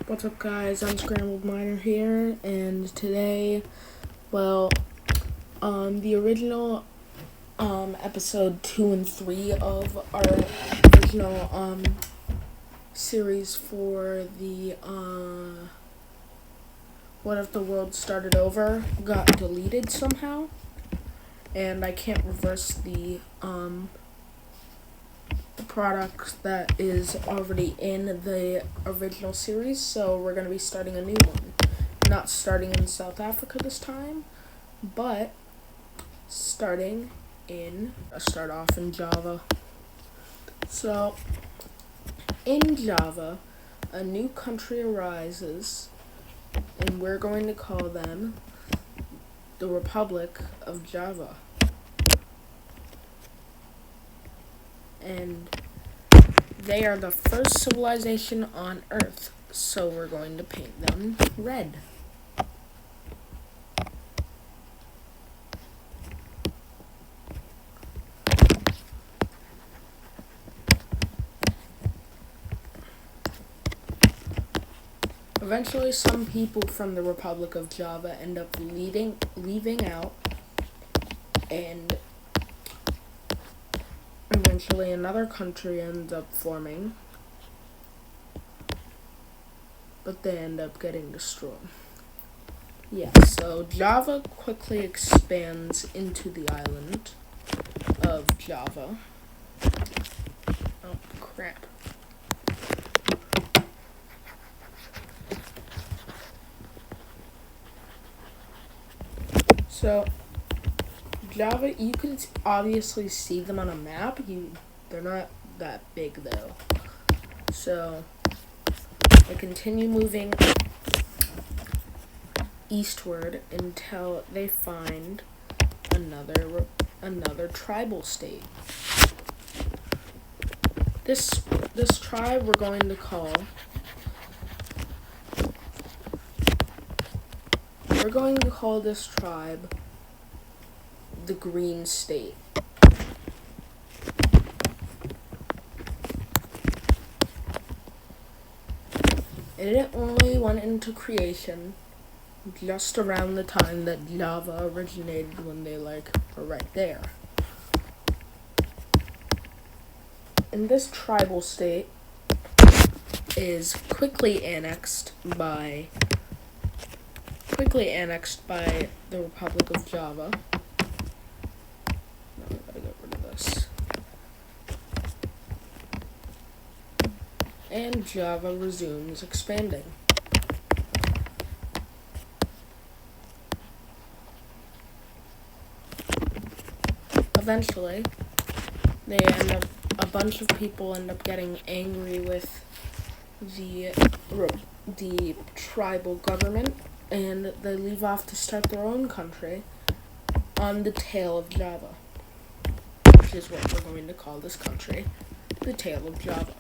What's up, guys? Unscrambled Miner here, and today, the original episode 2 and 3 of our original series for the What If the World Started Over got deleted somehow, and I can't reverse the product that is already in the original series, so we're going to be starting a new one. Not starting in South Africa this time, but start off in Java. So, in Java, a new country arises, and we're going to call them the Republic of Java. And they are the first civilization on Earth, so we're going to paint them red. Eventually, some people from the Republic of Java end up leaving out, and eventually another country ends up forming, but they end up getting destroyed. Yeah, so Java quickly expands into the island of Java. Oh, crap. So, Java, you can obviously see them on a map. They're not that big, though. So, they continue moving eastward until they find another tribal state. This tribe we're going to call this tribe the Green State. It only went into creation just around the time that Java originated, when they were right there. And this tribal state is quickly annexed by the Republic of Java. Now I gotta get rid of this. And Java resumes expanding. Eventually, a bunch of people end up getting angry with the tribal government, and they leave off to start their own country on the tail of Java, which is what we're going to call this country, the tail of Java.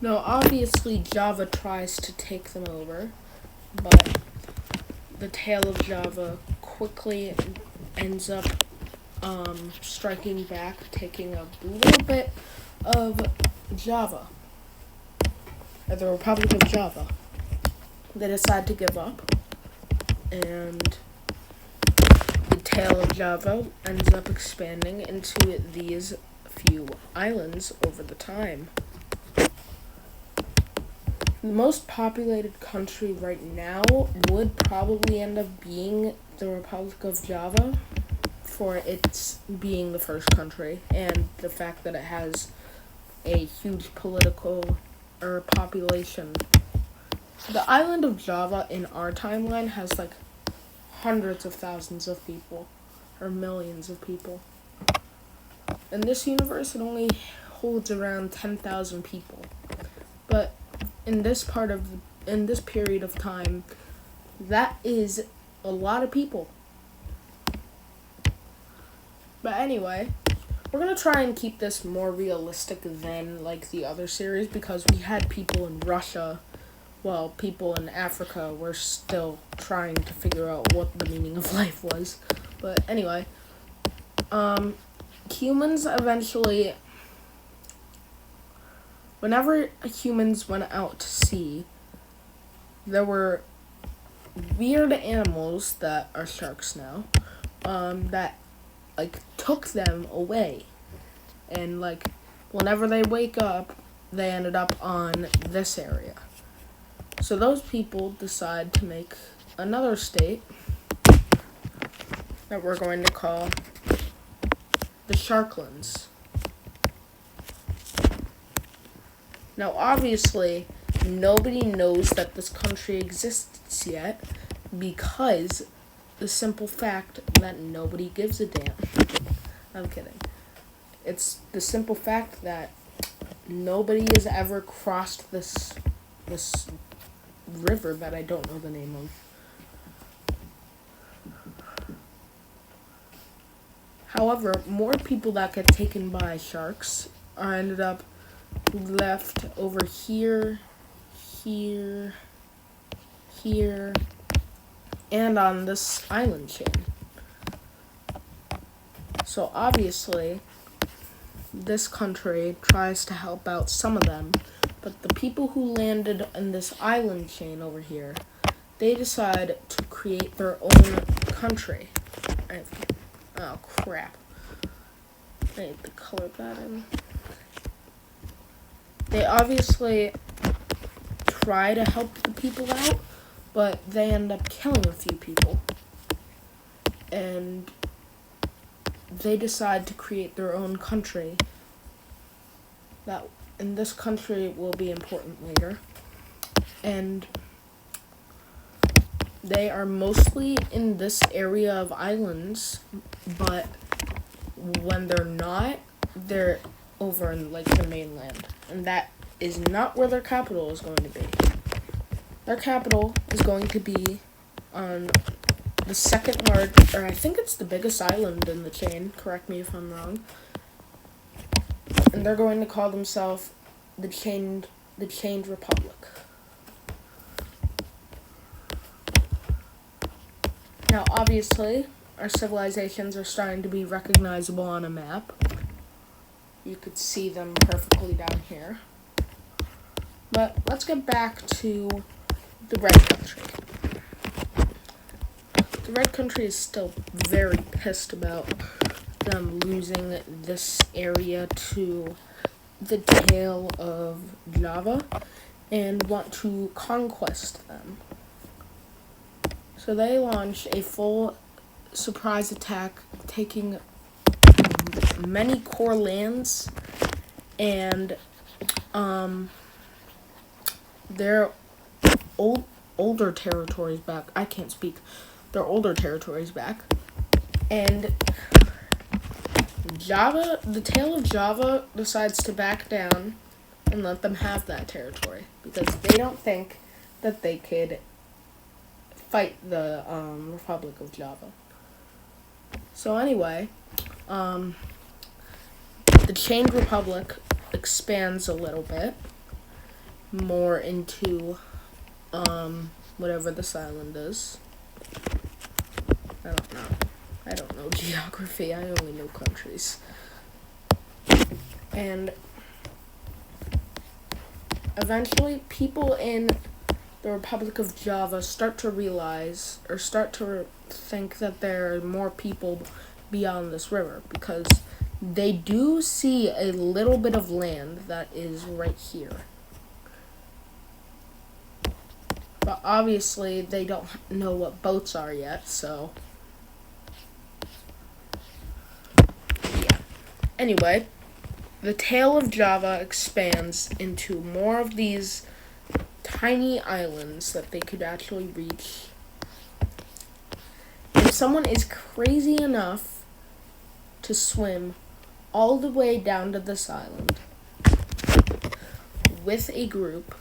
Now, obviously, Java tries to take them over, but the tail of Java quickly ends up striking back, taking a little bit of Java, the Republic of Java. They decide to give up, and the tail of Java ends up expanding into these few islands over the time. The most populated country right now would probably end up being the Republic of Java, for its being the first country, and the fact that it has a huge political population. The island of Java in our timeline has hundreds of thousands of people, or millions of people. In this universe, it only holds around 10,000 people. But in this period of time, that is a lot of people. But anyway, we're gonna try and keep this more realistic than like the other series because we had people in Russia, well, people in Africa were still trying to figure out what the meaning of life was. But anyway, humans eventually, whenever humans went out to sea, there were weird animals that are sharks now, that like took them away, and like whenever they wake up, they ended up on this area. So those people decide to make another state that we're going to call the Sharklands. Now, obviously, nobody knows that this country exists yet because the simple fact that nobody gives a damn. I'm kidding. It's the simple fact that nobody has ever crossed this river that I don't know the name of. However, more people that get taken by sharks are ended up left over here, here, here, and on this island chain. So obviously, this country tries to help out some of them, but the people who landed in this island chain over here, they decide to create their own country. Oh crap. I need to color that in. They obviously try to help the people out, but they end up killing a few people. And they decide to create their own country. That in this country will be important later. And they are mostly in this area of islands, but when they're not, they're over in like the mainland. And that is not where their capital is going to be. Their capital is going to be on the second largest, or I think it's the biggest island in the chain, correct me if I'm wrong. And they're going to call themselves the Chained Republic. Now, obviously, our civilizations are starting to be recognizable on a map. You could see them perfectly down here. But let's get back to the Red Country. The Red Country is still very pissed about them losing this area to the Tail of Java and want to conquest them. So they launch a full surprise attack, taking many core lands and their older territories back. I can't speak. Their older territories back. And Java, the Tail of Java, decides to back down and let them have that territory because they don't think that they could fight the Republic of Java. So anyway, the Chained Republic expands a little bit more into whatever this island is. I don't know geography. I only know countries. And eventually, people in the Republic of Java start to realize, or start to think that there are more people beyond this river, because they do see a little bit of land that is right here. But obviously, they don't know what boats are yet, so yeah. Anyway, the Tail of Java expands into more of these tiny islands that they could actually reach. If someone is crazy enough to swim all the way down to this island with a group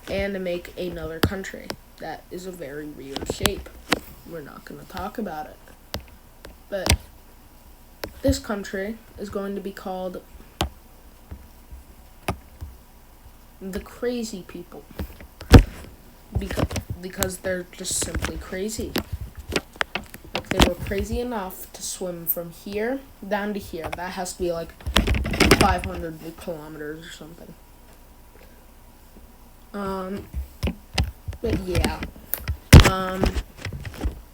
and to make another country, that is a very weird shape. We're not going to talk about it. But this country is going to be called the Crazy People. Because they're just simply crazy. Like, they were crazy enough to swim from here down to here. That has to be like 500 kilometers or something. But yeah.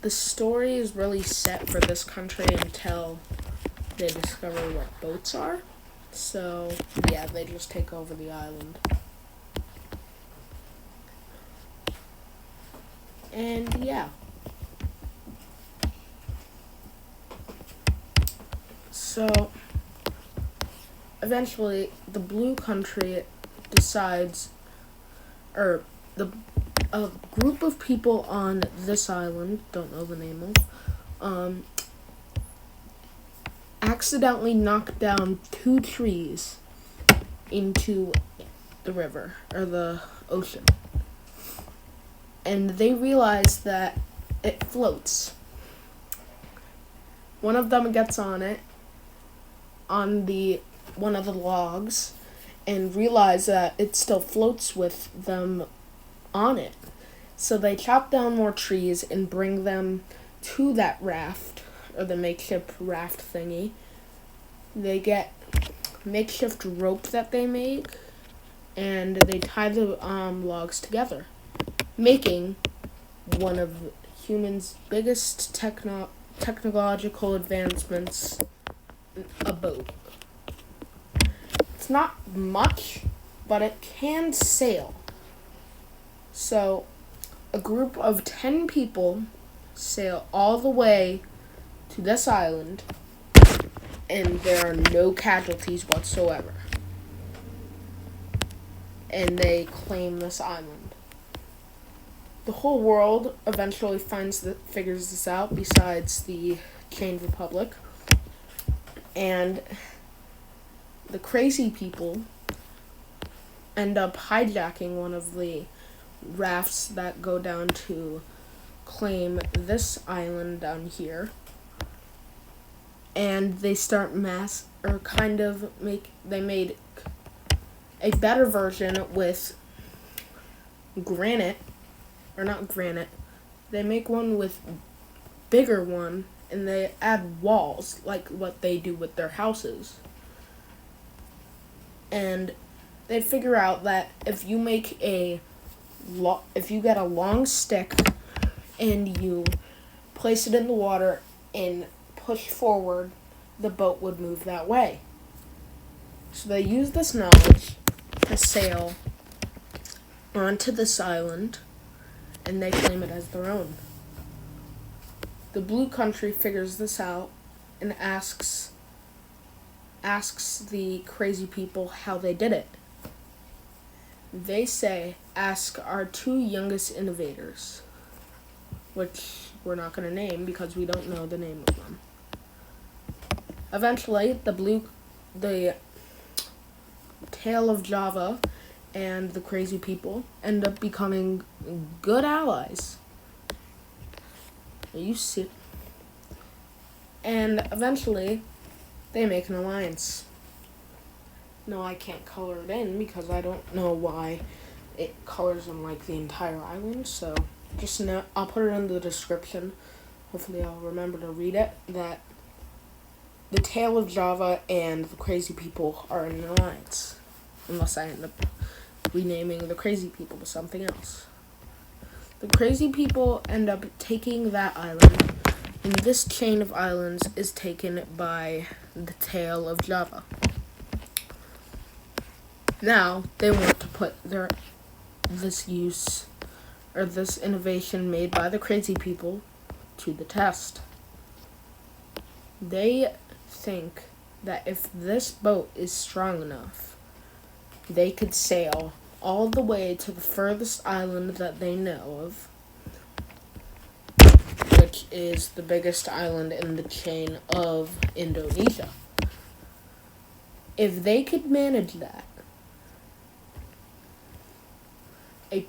The story is really set for this country until they discover what boats are. So, yeah, they just take over the island. And, yeah. So, eventually, the blue country decides, or a group of people on this island, don't know the name of, accidentally knocked down 2 trees into the river, or the ocean. And they realize that it floats. One of them gets on it, on one of the logs, and realize that it still floats with them on it. So they chop down more trees and bring them to that raft, or the makeshift raft thingy. They get makeshift rope that they make, and they tie the logs together, making one of humans' biggest technological advancements, a boat. It's not much, but it can sail. So, a group of 10 people sail all the way to this island, and there are no casualties whatsoever. And they claim this island. The whole world eventually figures this out, besides the Chain Republic. And the Crazy People end up hijacking one of the rafts that go down to claim this island down here. And they start they made a better version with granite, or not granite, they make one with bigger one, and they add walls, like what they do with their houses. And they figure out that if you get a long stick and you place it in the water and push forward, the boat would move that way. So they use this knowledge to sail onto this island, and they claim it as their own. The blue country figures this out and asks the Crazy People how they did it. They say, ask our 2 youngest innovators, which we're not going to name because we don't know the name of them. Eventually, the Tale of Java and the Crazy People end up becoming good allies. You see. And eventually, they make an alliance. No, I can't color it in because I don't know why it colors in like the entire island, so just know, I'll put it in the description. Hopefully I'll remember to read it, that the Tale of Java and the Crazy People are in an alliance. Unless I end up renaming the Crazy People to something else. The Crazy People end up taking that island, and this chain of islands is taken by the Tale of Java. Now, they want to put this innovation made by the Crazy People to the test. They think that if this boat is strong enough, they could sail all the way to the furthest island that they know of, which is the biggest island in the chain of Indonesia. If they could manage that, a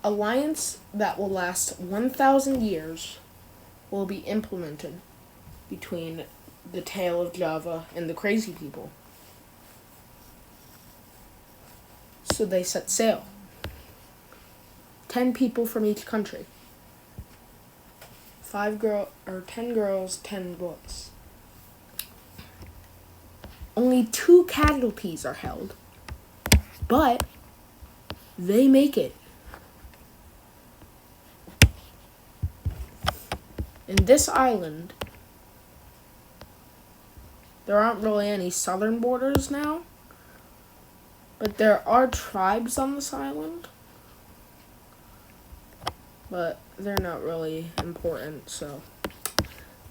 alliance that will last 1,000 years will be implemented between the Tale of Java and the Crazy People. So they set sail. 10 people from each country. 10 girls, 10 boys. Only 2 casualties are held, but they make it. In this island, there aren't really any southern borders now, but there are tribes on this island, but they're not really important. So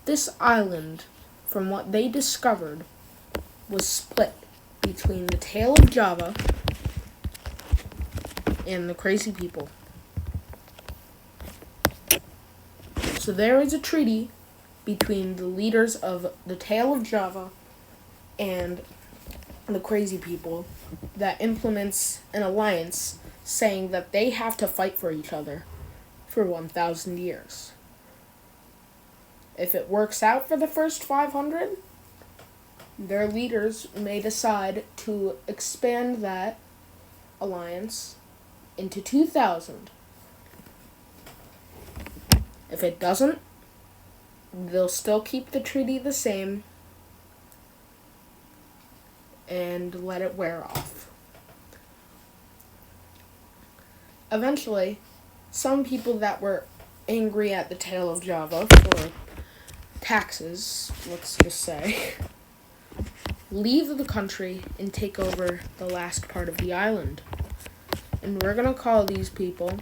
this island, from what they discovered, was split between the Tale of Java and the Crazy People. So there is a treaty between the leaders of the Tale of Java and the Crazy People that implements an alliance saying that they have to fight for each other for 1,000 years. If it works out for the first 500, their leaders may decide to expand that alliance into 2,000. If it doesn't, they'll still keep the treaty the same and let it wear off. Eventually, some people that were angry at the Tale of Java for taxes, let's just say, leave the country and take over the last part of the island. And we're going to call these people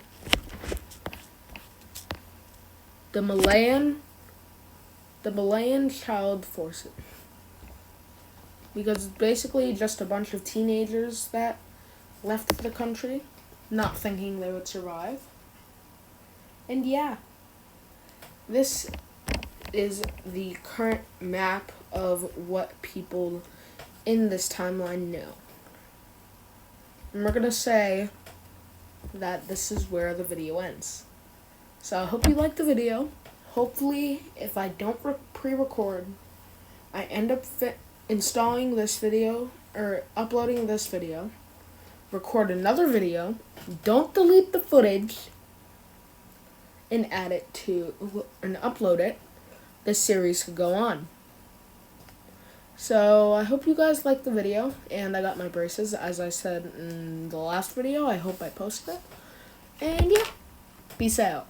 the Malayan Child Forces. Because it's basically just a bunch of teenagers that left the country, not thinking they would survive. And yeah, this is the current map of what people in this timeline know. And we're going to say that this is where the video ends. So I hope you liked the video. Hopefully, if I don't pre-record, I end up installing this video, or uploading this video, record another video, don't delete the footage, and add it to, and upload it. This series could go on. So I hope you guys liked the video, and I got my braces, as I said in the last video. I hope I posted it. And yeah, peace out.